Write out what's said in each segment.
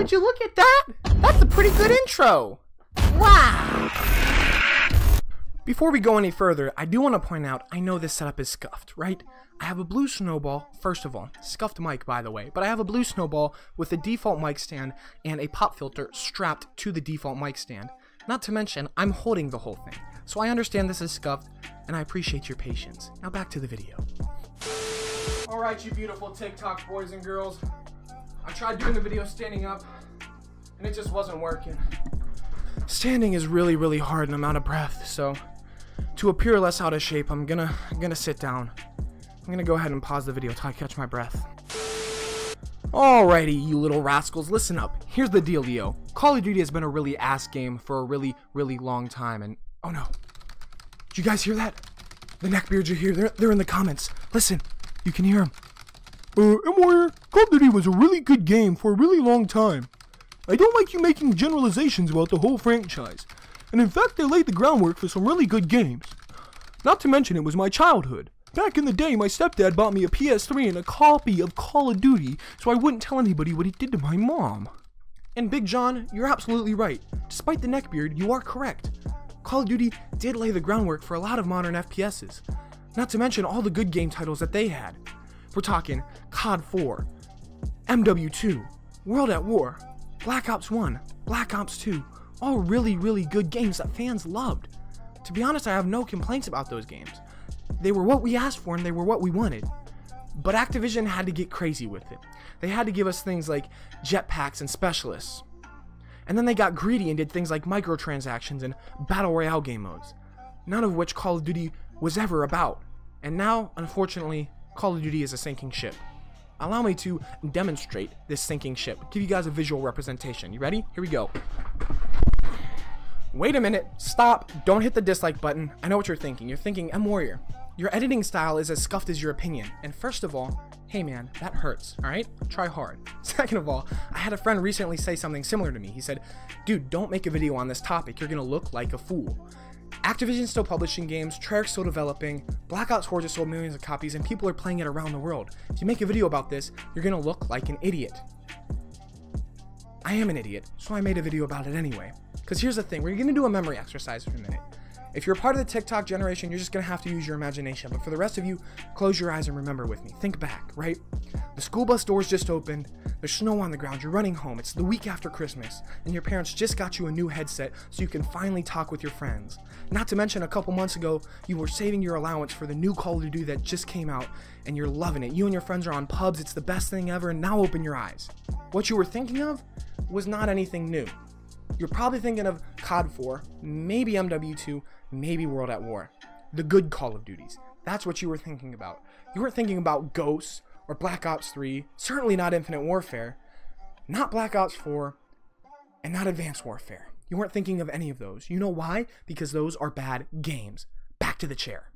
Would you look at that? That's a pretty good intro. Wow. Before we go any further, I do want to point out, I know this setup is scuffed, right? I have a blue snowball, first of all, scuffed mic by the way, but I have a blue snowball with a default mic stand and a pop filter strapped to the default mic stand. Not to mention, I'm holding the whole thing. So I understand this is scuffed, and I appreciate your patience. Now back to the video. Alright, you beautiful TikTok boys and girls. I tried doing the video standing up, and it just wasn't working. Standing is really, really hard and I'm out of breath, so to appear less out of shape, I'm gonna sit down. I'm gonna go ahead and pause the video till I catch my breath. Alrighty, you little rascals, listen up. Here's the dealio. Call of Duty has been a really ass game for a really, really long time, and oh no. Did you guys hear that? The neckbeards are here. They're in the comments. Listen, you can hear them. mw2, Call of Duty was a really good game for a really long time. I don't like you making generalizations about the whole franchise. And in fact, they laid the groundwork for some really good games. Not to mention it was my childhood. Back in the day, my stepdad bought me a PS3 and a copy of Call of Duty so I wouldn't tell anybody what he did to my mom. And Big John, you're absolutely right. Despite the neckbeard, you are correct. Call of Duty did lay the groundwork for a lot of modern FPSs. Not to mention all the good game titles that they had. We're talking COD 4, mw2, World at War, Black Ops 1, Black Ops 2, all really, really good games that fans loved. To be honest, I have no complaints about those games. They were what we asked for and they were what we wanted. But Activision had to get crazy with it. They had to give us things like jetpacks and specialists. And then they got greedy and did things like microtransactions and battle royale game modes. None of which Call of Duty was ever about. And now, unfortunately, Call of Duty is a sinking ship. Allow me to demonstrate this sinking ship. Give you guys a visual representation. You ready? Here we go. Wait a minute. Stop. Don't hit the dislike button. I know what you're thinking. You're thinking, mwarrior, your editing style is as scuffed as your opinion. And first of all, hey man, that hurts, alright? Try hard. Second of all, I had a friend recently say something similar to me. He said, dude, don't make a video on this topic. You're gonna look like a fool. Activision's still publishing games, Treyarch's still developing, Black Ops 4 just sold millions of copies, and people are playing it around the world. If you make a video about this, you're gonna look like an idiot. I am an idiot, so I made a video about it anyway. Because here's the thing, we're gonna do a memory exercise for a minute. If you're part of the TikTok generation, you're just gonna have to use your imagination. But for the rest of you, close your eyes and remember with me. Think back, right? The school bus doors just opened, there's snow on the ground, you're running home, it's the week after Christmas, and your parents just got you a new headset so you can finally talk with your friends. Not to mention a couple months ago, you were saving your allowance for the new Call of Duty that just came out, and you're loving it. You and your friends are on pubs, it's the best thing ever, and now open your eyes. What you were thinking of was not anything new. You're probably thinking of COD 4, maybe mw2, maybe World at War. The good Call of Duties. That's what you were thinking about. You weren't thinking about Ghosts or Black Ops 3, certainly not Infinite Warfare, not Black Ops 4, and not Advanced Warfare. You weren't thinking of any of those. You know why? Because those are bad games. Back to the chair.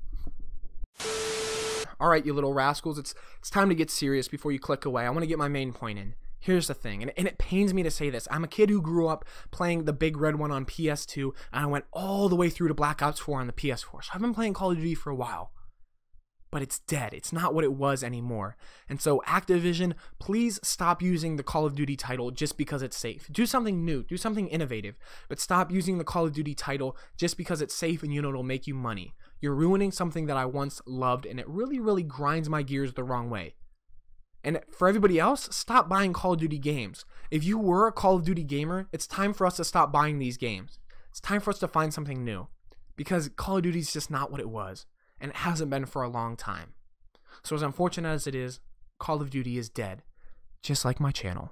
Alright, you little rascals, it's time to get serious before you click away. I want to get my main point in. Here's the thing, and it pains me to say this. I'm a kid who grew up playing the big red one on PS2, and I went all the way through to Black Ops 4 on the PS4. So I've been playing Call of Duty for a while. But it's dead. It's not what it was anymore. And so Activision, please stop using the Call of Duty title just because it's safe. Do something new. Do something innovative. But stop using the Call of Duty title just because it's safe and you know it'll make you money. You're ruining something that I once loved, and it really, really grinds my gears the wrong way. And for everybody else, stop buying Call of Duty games. If you were a Call of Duty gamer, it's time for us to stop buying these games. It's time for us to find something new. Because Call of Duty is just not what it was. And it hasn't been for a long time. So as unfortunate as it is, Call of Duty is dead. Just like my channel.